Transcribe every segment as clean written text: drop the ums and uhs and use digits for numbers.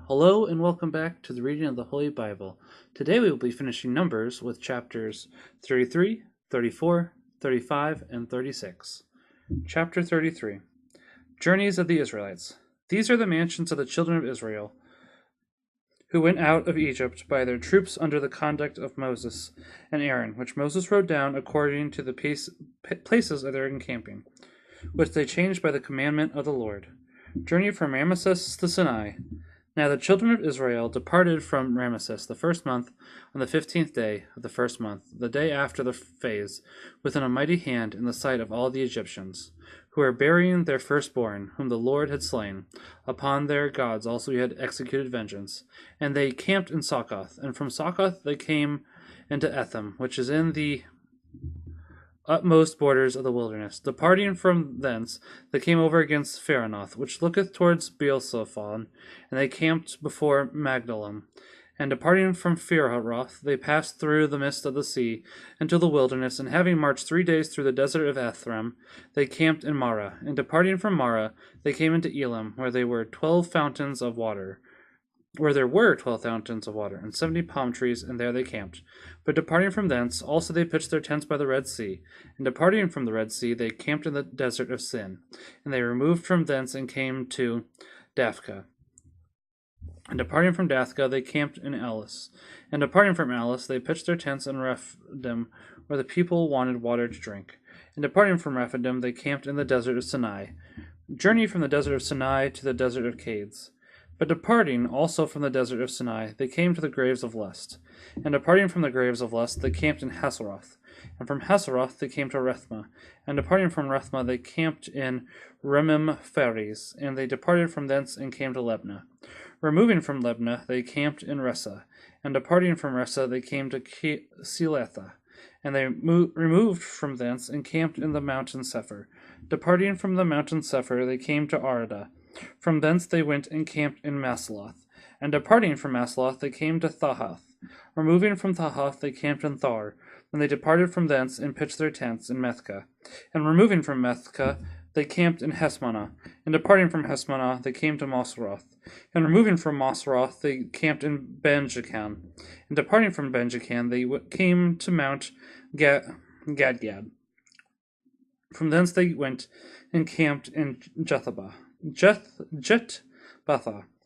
Hello and welcome back to the reading of the Holy Bible. Today we will be finishing Numbers with chapters 33, 34, 35, and 36. Chapter 33. Journeys of the Israelites. These are the mansions of the children of Israel, who went out of Egypt by their troops under the conduct of Moses and Aaron, which Moses wrote down according to the places of their encamping, which they changed by the commandment of the Lord. Journey from Ramesses to Sinai. Now the children of Israel departed from Ramesses the first month on the 15th day of the first month, the day after the phase, with a mighty hand in the sight of all the Egyptians, who were burying their firstborn, whom the Lord had slain. Upon their gods also he had executed vengeance. And they camped in Succoth, and from Succoth they came into Etham, which is in the utmost borders of the wilderness. Departing from thence, they came over against Pharanoth, which looketh towards Beelzephon, and they camped before Magdalum. And departing from Pharoth, they passed through the midst of the sea into the wilderness, and having marched 3 days through the desert of Ephraim, they camped in Marah. And departing from Marah, they came into Elim, where there were 12 fountains of water, and 70 palm trees, and there they camped. But departing from thence, also they pitched their tents by the Red Sea. And departing from the Red Sea, they camped in the desert of Sin. And they removed from thence and came to Daphka. And departing from Daphka, they camped in Elis. And departing from Elis, they pitched their tents in Rephidim, where the people wanted water to drink. And departing from Rephidim, they camped in the desert of Sinai. Journey from the desert of Sinai to the desert of Cades. But departing also from the desert of Sinai, they came to the graves of Lust. And departing from the graves of Lust, they camped in Hazeroth. And from Hazeroth they came to Rethma. And departing from Rethma, they camped in Remim-Phares. And they departed from thence and came to Lebna. Removing from Lebna, they camped in Ressa. And departing from Ressa, they came to Siletha. And they removed from thence and camped in the mountain Sephir. Departing from the mountain Sephir, they came to Arada. From thence they went and camped in Masaloth. And departing from Masaloth, they came to Thahath. Removing from Thahath, they camped in Thar. And they departed from thence and pitched their tents in Methka. And removing from Methka, they camped in Hesmonah. And departing from Hesmonah, they came to Moseroth. And removing from Moseroth, they camped in Benjakan. And departing from Benjakan, they came to Mount Gadgad. From thence they went and camped in Jetbatha.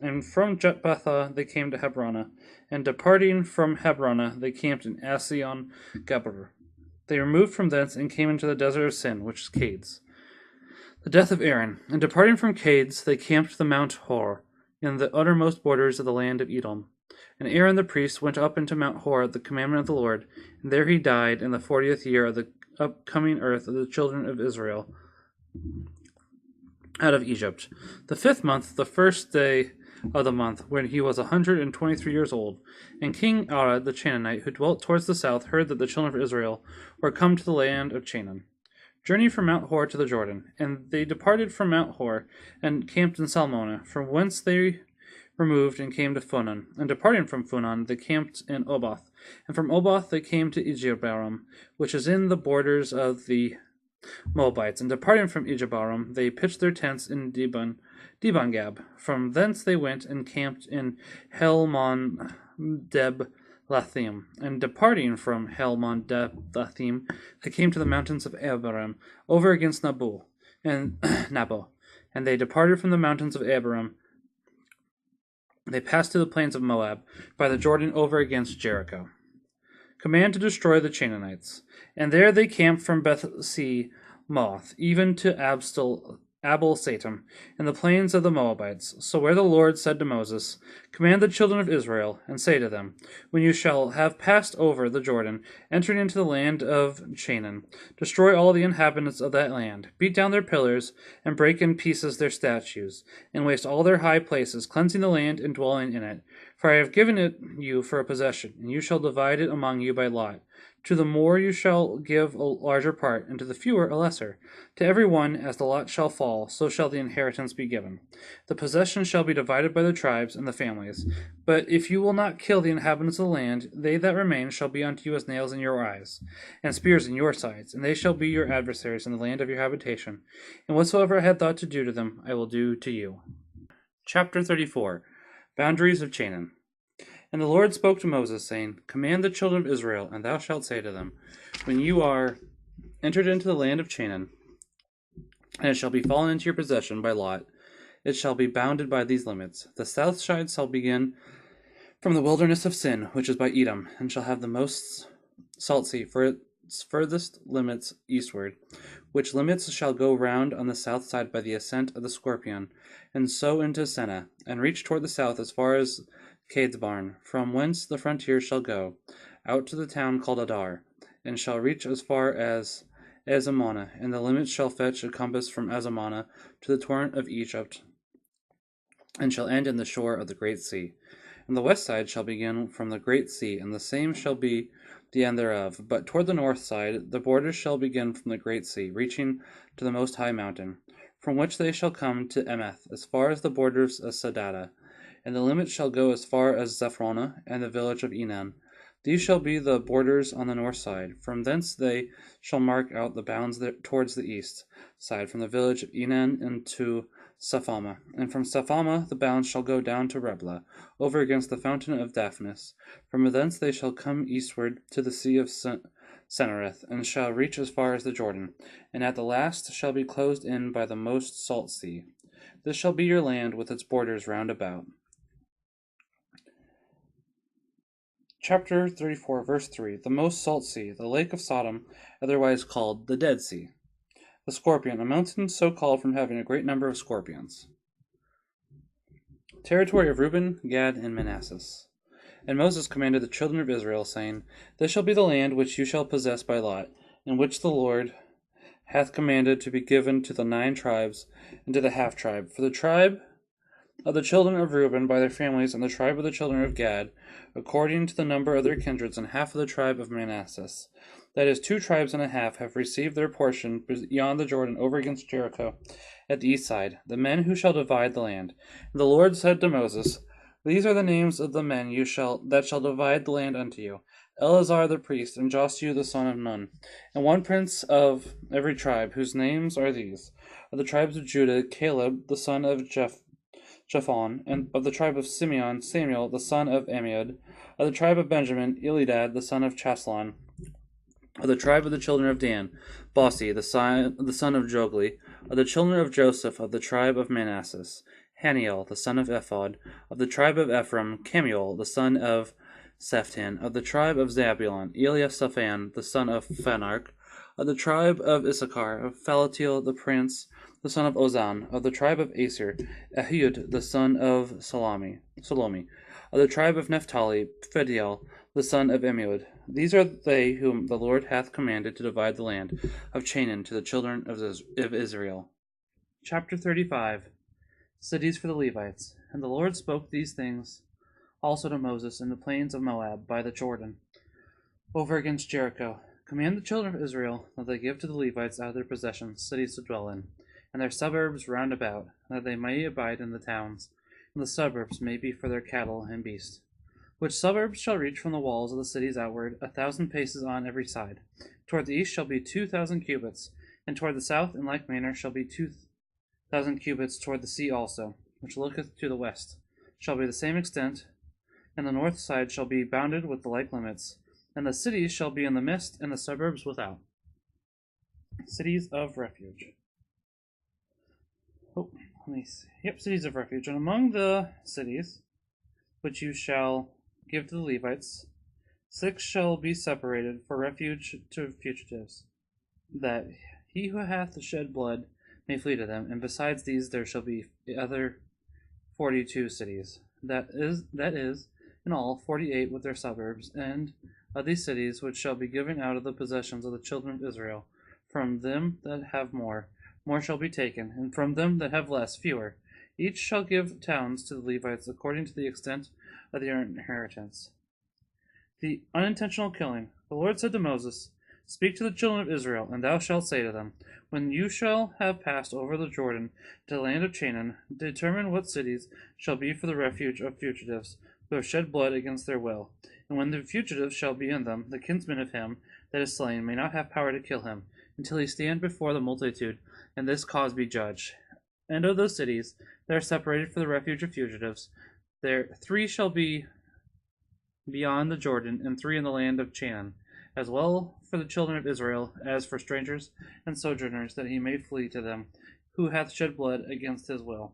And from Jetbatha they came to Hebrona. And departing from Hebrona, they camped in Asion Gabur. They removed from thence and came into the desert of Sin, which is Cades. The death of Aaron. And departing from Cades, they camped the Mount Hor, in the uttermost borders of the land of Edom. And Aaron the priest went up into Mount Hor at the commandment of the Lord, and there he died in the 40th year of the upcoming earth of the children of Israel out of Egypt. The 5th month, the first day of the month, when he was 123 years old. And King Arad the Canaanite, who dwelt towards the south, heard that the children of Israel were come to the land of Canaan. Journey from Mount Hor to the Jordan. And they departed from Mount Hor, and camped in Salmona, from whence they removed and came to Funon. And departing from Funon, they camped in Oboth. And from Oboth they came to Ijebarim, which is in the borders of the Moabites. And departing from Ijebarim, they pitched their tents in Dibongab. From thence they went and camped in Helmon-Deb-Lathim. And departing from Helmon-Deb-Lathim, they came to the mountains of Abiram, over against Nabo. And they departed from the mountains of Abiram. They passed to the plains of Moab, by the Jordan over against Jericho. Command to destroy the Canaanites. And there they camped from Beth-Moth, even to Abel-Satim, in the plains of the Moabites. So where the Lord said to Moses, Command the children of Israel, and say to them, When you shall have passed over the Jordan, entering into the land of Canaan, destroy all the inhabitants of that land, beat down their pillars, and break in pieces their statues, and waste all their high places, cleansing the land and dwelling in it. For I have given it you for a possession, and you shall divide it among you by lot. To the more you shall give a larger part, and to the fewer a lesser. To every one as the lot shall fall, so shall the inheritance be given. The possession shall be divided by the tribes and the families. But if you will not kill the inhabitants of the land, they that remain shall be unto you as nails in your eyes, and spears in your sides, and they shall be your adversaries in the land of your habitation. And whatsoever I had thought to do to them, I will do to you. Chapter 34. Boundaries of Canaan. And the Lord spoke to Moses, saying, Command the children of Israel, and thou shalt say to them, When you are entered into the land of Canaan, and it shall be fallen into your possession by lot, it shall be bounded by these limits. The south side shall begin from the wilderness of Sin, which is by Edom, and shall have the most salt sea for its furthest limits eastward, which limits shall go round on the south side by the ascent of the Scorpion, and so into Seneh, and reach toward the south as far as Cadesbarn, from whence the frontier shall go, out to the town called Adar, and shall reach as far as Azamana, and the limits shall fetch a compass from Azamana to the torrent of Egypt, and shall end in the shore of the great sea. And the west side shall begin from the great sea, and the same shall be the end thereof. But toward the north side the borders shall begin from the great sea, reaching to the most high mountain, from which they shall come to Emeth, as far as the borders of Sadada. And the limit shall go as far as Zephrona and the village of Enan. These shall be the borders on the north side. From thence they shall mark out the bounds towards the east side, from the village of Enan into Saphama. And from Saphama the bounds shall go down to Reblah, over against the fountain of Daphnis. From thence they shall come eastward to the sea of Senereth, and shall reach as far as the Jordan, and at the last shall be closed in by the most salt sea. This shall be your land with its borders round about. Chapter 34, verse 3. The most salt sea, the lake of Sodom, otherwise called the Dead Sea. The Scorpion, a mountain so called from having a great number of scorpions. Territory of Reuben, Gad, and Manasseh. And Moses commanded the children of Israel, saying, This shall be the land which you shall possess by lot, and which the Lord hath commanded to be given to the 9 tribes, and to the half-tribe. For the tribe of the children of Reuben by their families, and the tribe of the children of Gad, according to the number of their kindreds, and half of the tribe of Manasseh. That is, 2 tribes and a half have received their portion beyond the Jordan over against Jericho, at the east side, the men who shall divide the land. And the Lord said to Moses, These are the names of the men that shall divide the land unto you: Eleazar the priest, and Joshua the son of Nun, and 1 prince of every tribe, whose names are these: of the tribes of Judah, Caleb the son of Jephon, and of the tribe of Simeon, Samuel the son of Ammiud, of the tribe of Benjamin, Elidad the son of Chaslon, of the tribe of the children of Dan, Bossi the son of Jogli, of the children of Joseph, of the tribe of Manasseh, Haniel the son of Ephod, of the tribe of Ephraim, Kemuel the son of Sephan, of the tribe of Zabulon, Eliasaphan the son of Phanarch, of the tribe of Issachar, of Phalatiel the prince, the son of Ozan, of the tribe of Aser, Ehud the son of Salomi, of the tribe of Naphtali, Phaediel the son of Ammiud. These are they whom the Lord hath commanded to divide the land of Canaan to the children of Israel. Chapter 35. Cities for the Levites. And the Lord spoke these things also to Moses in the plains of Moab by the Jordan, over against Jericho. Command the children of Israel that they give to the Levites out of their possessions cities to dwell in, and their suburbs round about, that they may abide in the towns, and the suburbs may be for their cattle and beasts. Which suburbs shall reach from the walls of the cities outward 1,000 paces on every side. Toward the east shall be 2,000 cubits, and toward the south in like manner shall be 2,000 cubits toward the sea also, which looketh to the west, shall be the same extent, and the north side shall be bounded with the like limits, and the cities shall be in the midst, and the suburbs without. Cities of refuge. Cities of refuge. And among the cities which you shall give to the Levites, 6 shall be separated for refuge to fugitives, that he who hath shed blood may flee to them. And besides these there shall be other 42 cities. That is, in all 48 with their suburbs. And of these cities which shall be given out of the possessions of the children of Israel, from them that have more shall be taken, and from them that have less, fewer. Each shall give towns to the Levites according to the extent of their inheritance. The unintentional killing. The Lord said to Moses, Speak to the children of Israel, and thou shalt say to them, When you shall have passed over the Jordan to the land of Canaan, determine what cities shall be for the refuge of fugitives who have shed blood against their will. And when the fugitives shall be in them, the kinsman of him that is slain may not have power to kill him, until he stand before the multitude, and this cause be judged. And of those cities that are separated for the refuge of fugitives, There 3 shall be beyond the Jordan, and 3 in the land of Chanaan, as well for the children of Israel as for strangers and sojourners, that he may flee to them, who hath shed blood against his will.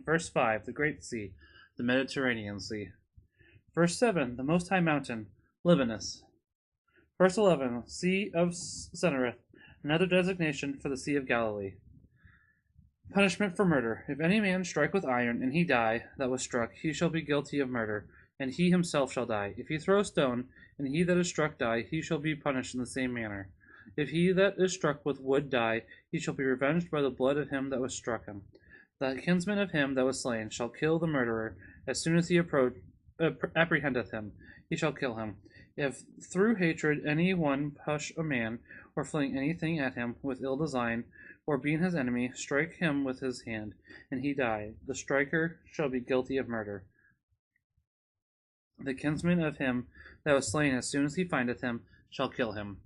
Verse 5, the Great Sea, the Mediterranean Sea. Verse 7, the Most High Mountain, Libanus. Verse 11, Sea of Cinnereth, another designation for the Sea of Galilee. Punishment for murder. If any man strike with iron, and he die that was struck, he shall be guilty of murder, and he himself shall die. If he throw a stone, and he that is struck die, he shall be punished in the same manner. If he that is struck with wood die, he shall be revenged by the blood of him that was struck him. The kinsman of him that was slain shall kill the murderer as soon as he apprehendeth him. He shall kill him. If through hatred any one push a man, or fling anything at him with ill design, or being his enemy, strike him with his hand, and he die, the striker shall be guilty of murder. The kinsman of him that was slain as soon as he findeth him shall kill him.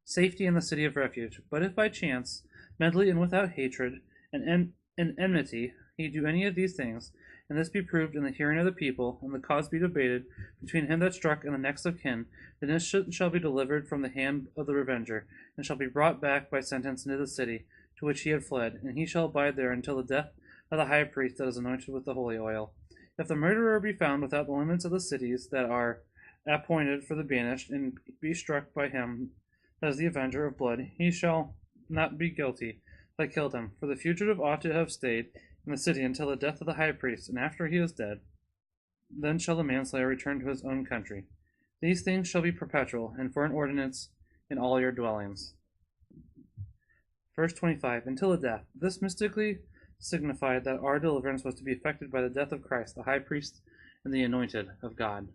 Safety in the city of refuge. But if by chance, medley and without hatred, and enmity, he do any of these things, and this be proved in the hearing of the people, and the cause be debated between him that struck and the next of kin, then this shall be delivered from the hand of the revenger, and shall be brought back by sentence into the city to which he had fled, and he shall abide there until the death of the high priest that is anointed with the holy oil. If the murderer be found without the limits of the cities that are appointed for the banished, and be struck by him that is the avenger of blood, he shall not be guilty that killed him, for the fugitive ought to have stayed in the city until the death of the high priest, and after he is dead, then shall the manslayer return to his own country. These things shall be perpetual, and for an ordinance in all your dwellings. Verse 25, until the death. This mystically signified that our deliverance was to be effected by the death of Christ, the high priest, and the anointed of God.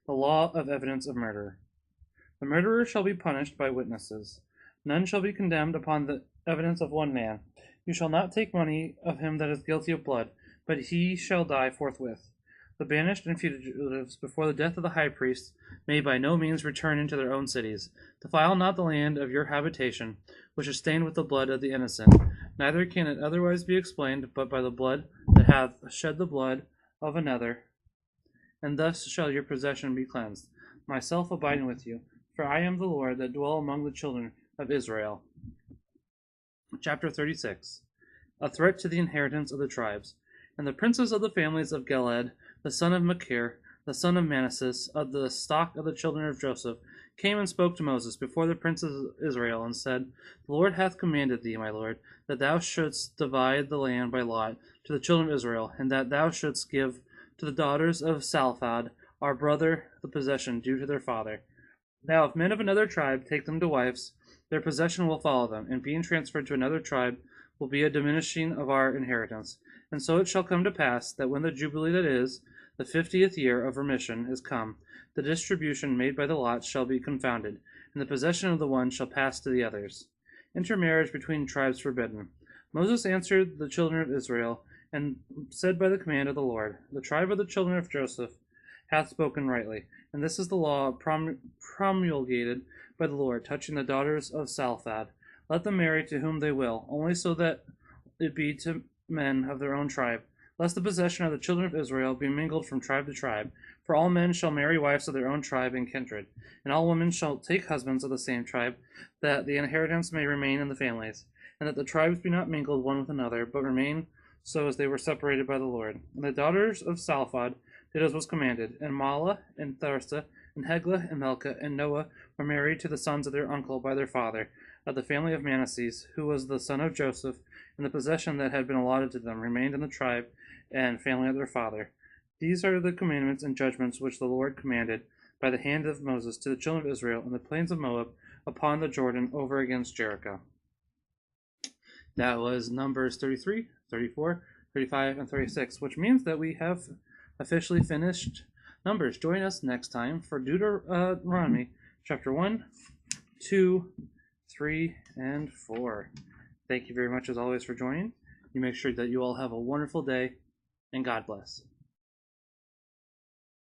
The law of evidence of murder. The murderer shall be punished by witnesses. None shall be condemned upon the evidence of one man. You shall not take money of him that is guilty of blood, but he shall die forthwith. The banished and fugitives before the death of the high priest may by no means return into their own cities. Defile not the land of your habitation, which is stained with the blood of the innocent. Neither can it otherwise be explained but by the blood that hath shed the blood of another. And thus shall your possession be cleansed, myself abiding with you. For I am the Lord that dwell among the children of Israel. Chapter 36. A threat to the inheritance of the tribes. And the princes of the families of Gilead, the son of Machir, the son of Manasseh, of the stock of the children of Joseph, came and spoke to Moses before the princes of Israel, and said, The Lord hath commanded thee, my lord, that thou shouldst divide the land by lot to the children of Israel, and that thou shouldst give to the daughters of Salphad, our brother, the possession due to their father. Now if men of another tribe take them to wives, their possession will follow them, and being transferred to another tribe will be a diminishing of our inheritance. And so it shall come to pass, that when the Jubilee, that is, the 50th year of remission, is come, the distribution made by the lots shall be confounded, and the possession of the one shall pass to the others. Intermarriage between tribes forbidden. Moses answered the children of Israel, and said by the command of the Lord, The tribe of the children of Joseph hath spoken rightly, and this is the law promulgated by the Lord, touching the daughters of Salphad. Let them marry to whom they will, only so that it be to men of their own tribe, lest the possession of the children of Israel be mingled from tribe to tribe. For all men shall marry wives of their own tribe and kindred, and all women shall take husbands of the same tribe, that the inheritance may remain in the families, and that the tribes be not mingled one with another, but remain so as they were separated by the Lord. And the daughters of Salphad did as was commanded, and Mahlah, and Tharsa, and Heglah, and Melchah, and Noah were married to the sons of their uncle by their father, of the family of Manasseh, who was the son of Joseph, and the possession that had been allotted to them remained in the tribe and family of their father. These are the commandments and judgments which the Lord commanded by the hand of Moses to the children of Israel in the plains of Moab, upon the Jordan, over against Jericho. That was Numbers 33, 34, 35, and 36, which means that we have officially finished Numbers. Join us next time for Deuteronomy chapter 1, 2, 3, and 4. Thank you very much as always for joining. You make sure that you all have a wonderful day, and God bless.